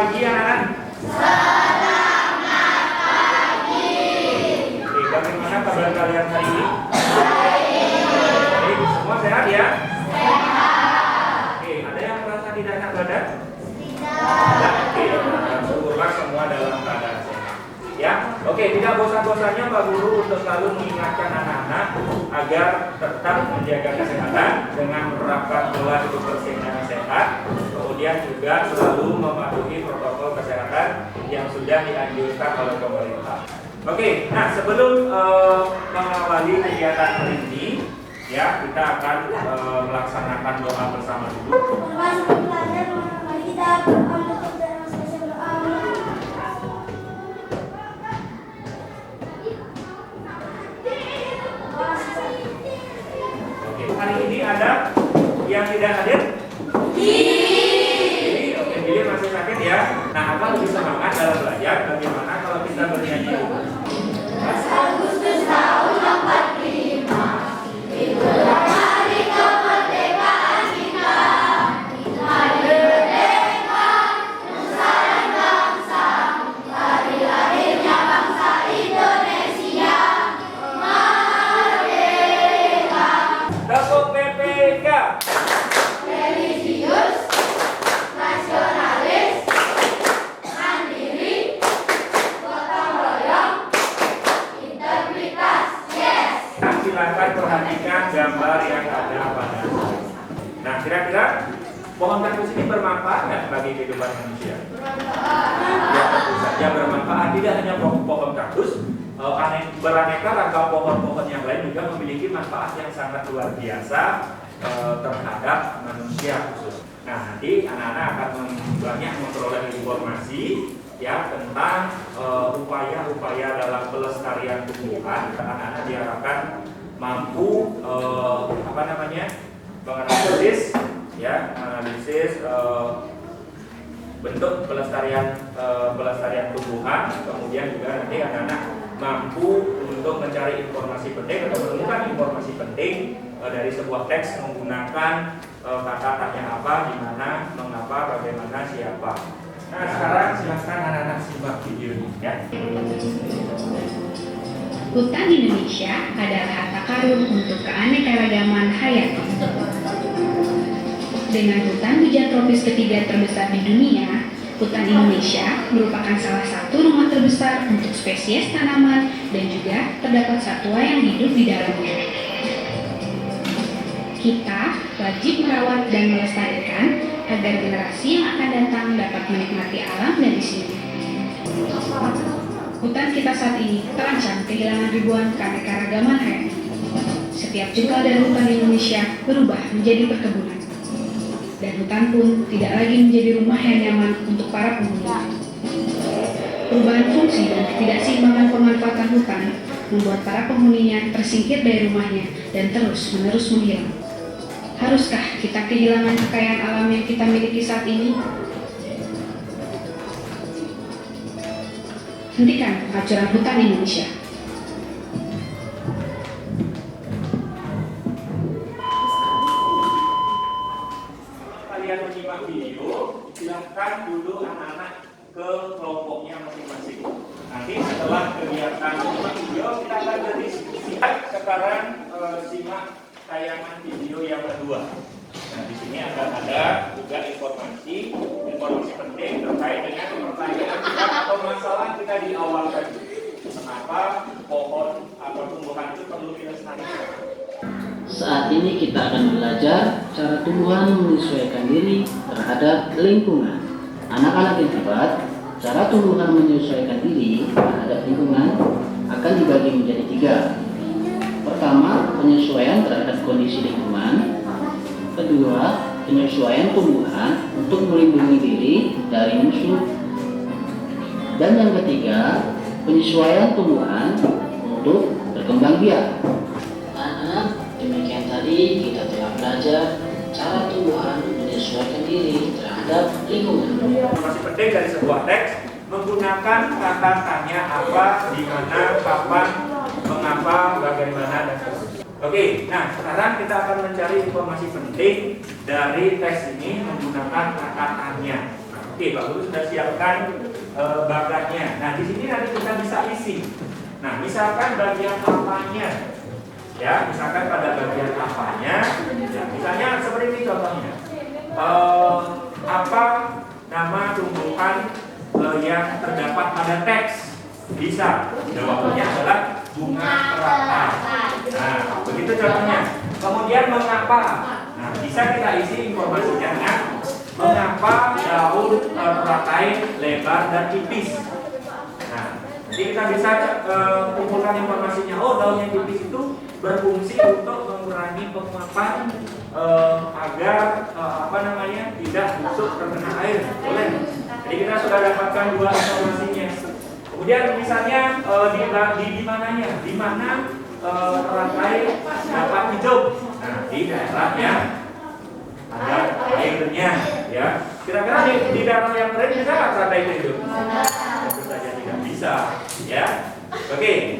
pagi anak-anak. Selamat pagi. Oke, bagaimana kabar kalian hari ini? Baik. Semua sehat ya? Sehat. Oke, ada yang merasa tidak enak badan? Tidak. Oke, syukurlah semua dalam keadaan sehat. Ya, oke, tidak bosan-bosannya Pak Guru untuk selalu mengingatkan anak-anak agar tetap menjaga kesehatan dengan menerapkan pola hidup bersih dan sehat. Kemudian juga selalu mematuhi protokol kesehatan yang sudah dianjurkan oleh pemerintah. Oke, nah sebelum mengawali kegiatan hari ini, ya kita akan melaksanakan doa bersama dulu. Mari kita berdoa. Hari ini ada yang tidak hadir? Oke, Billy masih sakit ya. Nah, apa lebih semangat dalam belajar? Bagaimana kalau kita bernyanyi? Agustus tahun 45, itulah hari kemerdekaan kita. Hari merdeka, nusa dan bangsa, hari lahirnya bangsa Indonesia. Tepuk PPK. Religius, nasionalis, mandiri, gotong royong, integritas, yes. Nah, silakan perhatikan gambar yang ada pada slide. Nah, kira-kira pohon kaktus ini bermanfaat nggak bagi kehidupan manusia? Ya, tentu saja bermanfaat. Tidak hanya pohon kaktus, beraneka ragam pohon-pohon yang lain juga memiliki manfaat yang sangat luar biasa terhadap manusia khusus. Nah, nanti anak-anak akan banyak memperoleh informasi ya tentang upaya-upaya dalam pelestarian tumbuhan. Anak-anak diharapkan mampu menganalisis ya, bentuk pelestarian tumbuhan. Kemudian juga nanti anak-anak mampu untuk mencari informasi penting atau menemukan informasi penting dari sebuah teks menggunakan kata tanya apa, di mana, mengapa, bagaimana, siapa. Nah, sekarang silakan anak-anak simak video ini ya. Hutan Indonesia adalah harta karun untuk keanekaragaman hayati. Dengan hutan hujan tropis ketiga terbesar di dunia, hutan Indonesia merupakan salah satu rumah terbesar untuk spesies tanaman dan juga terdapat satwa yang hidup di dalamnya. Kita wajib merawat dan melestarikan agar generasi yang akan datang dapat menikmati alam dan isinya. Hutan kita saat ini terancam kehilangan ribuan keanekaragaman hayati. Setiap jengkal dari hutan Indonesia berubah menjadi perkebunan. Dan hutan pun tidak lagi menjadi rumah yang nyaman untuk para penghuni. Perubahan fungsi dan ketidakseimbangan pemanfaatan hutan membuat para penghuninya tersingkir dari rumahnya dan terus-menerus menghilang. Haruskah kita kehilangan kekayaan alam yang kita miliki saat ini? Hentikan pengacuran hutan Indonesia. Kalian menyimak video, silakan dulu anak-anak ke kelompoknya masing-masing. Nanti setelah kegiatan menyimak video, kita akan berdiskusi. Sekarang simak tayangan video yang kedua. Nah, di sini akan ada juga informasi penting terkait dengan pertanyaan kita atau masalah kita di awal tadi. Kenapa pohon atau tumbuhan itu perlu dilestarikan? Saat ini kita akan belajar cara tumbuhan menyesuaikan diri terhadap lingkungan. Anak-anak yang hebat, cara tumbuhan menyesuaikan diri terhadap lingkungan akan dibagi menjadi 3. Pertama, penyesuaian terhadap kondisi lingkungan. Kedua, penyesuaian tumbuhan untuk melindungi diri dari musuh. Dan yang ketiga, penyesuaian tumbuhan untuk berkembang biak. Anak, demikian tadi kita telah belajar cara tumbuhan menyesuaikan diri terhadap lingkungan. Informasi penting dari sebuah teks menggunakan kata tanya apa, di mana, kapan, mengapa, bagaimana, dan seterusnya. Oke, nah sekarang kita akan mencari informasi penting dari teks ini menggunakan kata tanya. Oke, Pak Guru sudah siapkan bagannya. Nah, di sini nanti kita bisa isi. Nah, misalkan bagian apanya, ya, misalkan pada bagian apanya, ya, misalnya seperti ini contohnya. Apa nama tumbuhan yang terdapat pada teks? Bisa. Jawabannya adalah bunga teratai. Nah, begitu contohnya. Kemudian mengapa? Nah, bisa kita isi informasinya dengan mengapa daun teratai lebar dan tipis. Nah, jadi kita bisa kumpulkan informasinya. Oh, daun yang tipis itu berfungsi untuk mengurangi penguapan agar tidak busuk terkena air. Boleh. Jadi kita sudah dapatkan dua informasinya. Kemudian misalnya di mananya? Di mana teratai dapat hidup? Nah, di daerah yang ada airnya, ya. Kira-kira di daerah yang kering bisa nggak teratai itu hidup? Tentu saja tidak bisa, ya. Oke.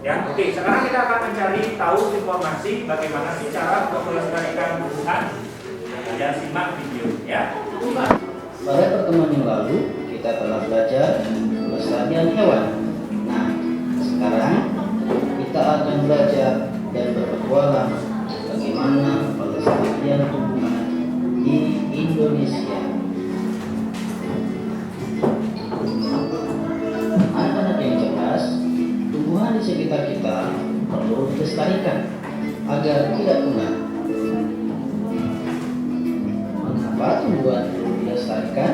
Ya, oke. Sekarang kita akan mencari tahu informasi bagaimana sih cara untuk melestarikan tumbuhan. Ya, simak video, ya. Pada pertemuan yang lalu kita telah belajar pelestarian hewan. Nah, sekarang kita akan belajar dan berpetualang bagaimana pelestarian tumbuhan di Indonesia. Anak-anak yang cerdas, tumbuhan di sekitar kita perlu dilestarikan agar tidak punah. Mengapa tumbuhan perlu dilestarikan?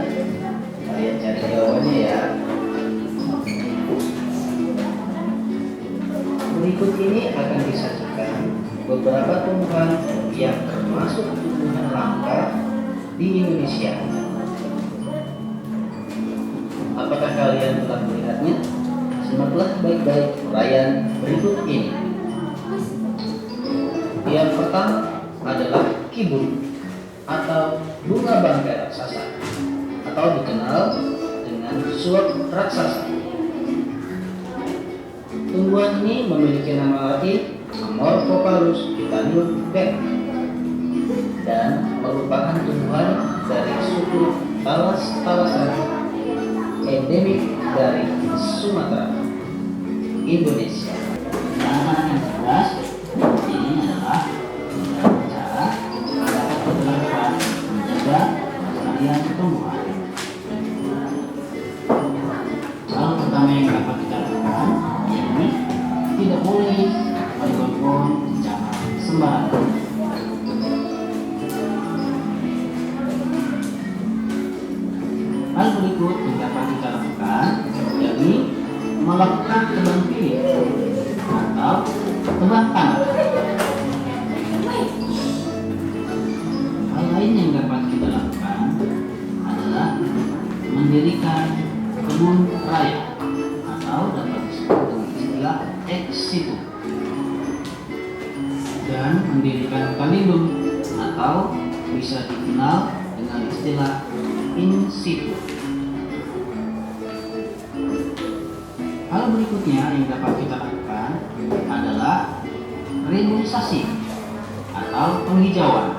Kalian cari jawabannya ya. Berikut ini akan disajikan beberapa tumbuhan yang termasuk tumbuhan langka di Indonesia. Apakah kalian telah melihatnya? Simaklah baik-baik uraian berikut ini. Yang pertama adalah kibun atau bunga bangkai raksasa, atau dikenal dengan suap raksasa. Tumbuhan ini memiliki nama latin Amorphophallus titanium Beck dan merupakan tumbuhan dari suku talas-talasan endemik dari Sumatera, Indonesia. Anak-anak yang cerdas, ini adalah cara dapat dilakukan menjaga kelestarian tumbuhan. Hal pertama yang dapat kita lakukan yakni tidak boleh membuang secara sembarangan. Hal berikut yang dapat kita lakukan yakni melakukan tebang pilih atau tebang tanah. Hal lain yang dapat kita lakukan adalah mendirikan kebun raya atau dapat disebut dengan istilah ex situ, dan mendirikan hutan lindung atau bisa dikenal dengan istilah in situ. Hal berikutnya yang dapat kita lakukan adalah reboisasi atau penghijauan,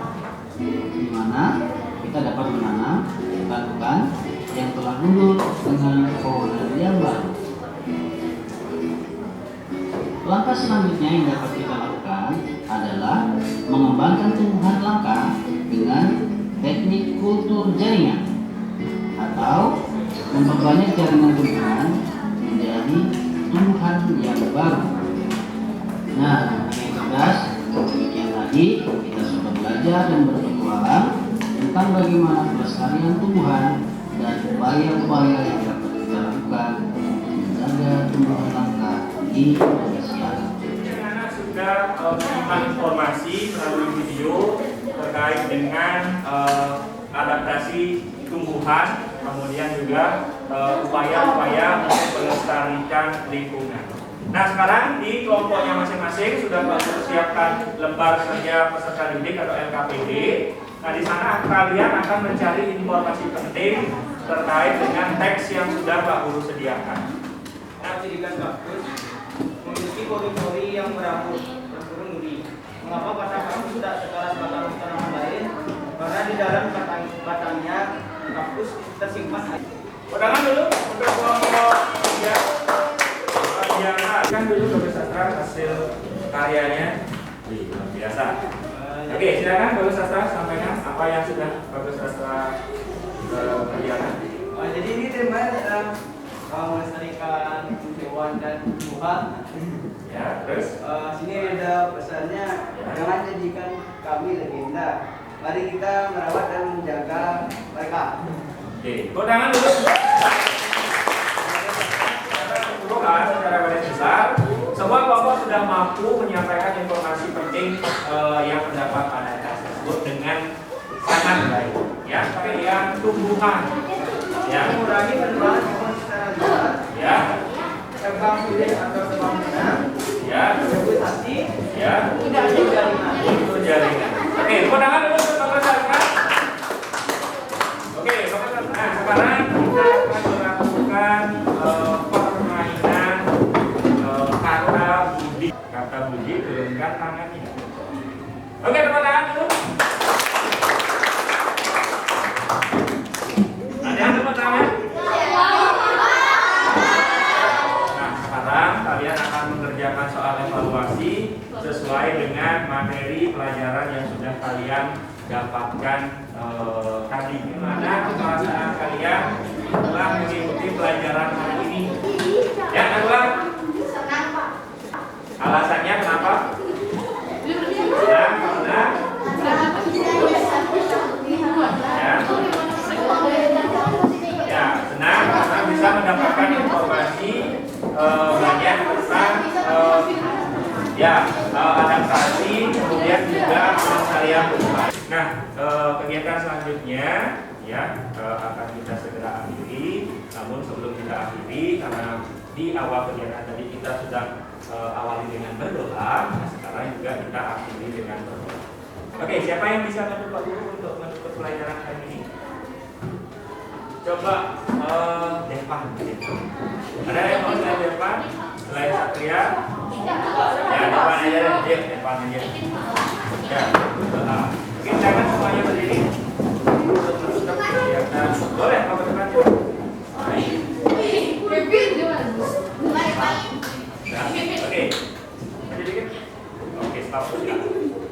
di mana kita dapat menanam hutan-hutan yang telah gundul dengan pohon yang baru. Langkah selanjutnya yang dapat kita lakukan adalah mengembangkan tumbuhan langka dengan teknik kultur jaringan atau memperbanyak jaringan tumbuhan menjadi tumbuhan yang baru. Nah, yang cerdas, demikian tadi kita sudah belajar dan berpetualang tentang bagaimana pelestarian tumbuhan dan upaya-upaya yang dapat kita lakukan untuk menjaga tumbuhan langka di Indonesia. Anak sudah menyimak informasi melalui video terkait dengan adaptasi tumbuhan, kemudian juga upaya-upaya untuk melestarikan lingkungan. Nah, sekarang di kelompoknya masing-masing sudah mempersiapkan lembar kerja peserta didik atau LKPD. Nah, di sana kalian akan mencari informasi penting terkait dengan teks yang sudah Pak Guru sediakan. Nah, ciri khas kaktus memiliki pori-pori yang bergerung-geri. Mengapa batang kaktus tidak sekeras batang tanaman lain? Karena di dalam batangnya kaktus terus kita simpan. Pegangan dulu untuk kelompok 3. Kan dulu Bagus Sastra hasil karyanya. Wih, luar biasa. Oke, silakan Bagus Sastra sampaikan apa yang sudah Bagus Sastra kerjakan. Jadi ini temanya adalah melestarikan hewan dan tumbuhan. Ya, terus Sini ada pesannya, jangan jadikan kami legenda. Mari kita merawat dan menjaga mereka. oke, pegangan dulu. Secara garis besar, semua kelompok sudah mampu menyampaikan informasi penting yang terdapat pada teks tersebut dengan sangat baik. Ya, yang tumbuhan, ya, Mengurangi penebalan pohon secara luas, ya, tebang pilih atau tebang benar, ya, vegetasi, ya, tidak ada jaringan. itu jaringan. Oke, pegangan dulu untuk Bagus Sastra. Oke, Bagus Sastra. Nah, sekarang kita akan melakukan permainan kata budi turunkan tangannya. Oke, tepuk tangan dulu. Ada yang tepuk tangan? Nah, sekarang kalian akan mengerjakan soal evaluasi sesuai dengan materi pelajaran yang sudah kalian dapatkan tadi. Gimana perasaan kalian telah mengikuti pelajaran hari ini? Ya, ulang. Senang, Pak. Alasannya kenapa? Senang karena ya, senang karena bisa mendapatkan informasi banyak tentang adaptasi, kemudian juga pelestarian tumbuhan. Nah, kegiatan selanjutnya ya akan kita segera akhiri. Namun sebelum kita akhiri, karena di awal kegiatan tadi kita sudah awali dengan berdoa, nah sekarang juga kita akhiri dengan berdoa. Oke, siapa yang bisa menutup dulu untuk menutup pelajaran hari ini? Coba Devan. Ada yang mau selain Devan? Selain Satria? Ya, Devan aja deh, Devan aja. Ya, berdoa. Oke, silakan semuanya berdiri untuk menutup kegiatan. Boleh, mau ke depan juga. Nah, oke. Maju dikit. Oke, stop dulu.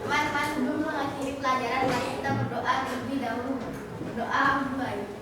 Teman-teman, sebelum mengakhiri pelajaran, mari kita berdoa terlebih dahulu. Berdoa baik.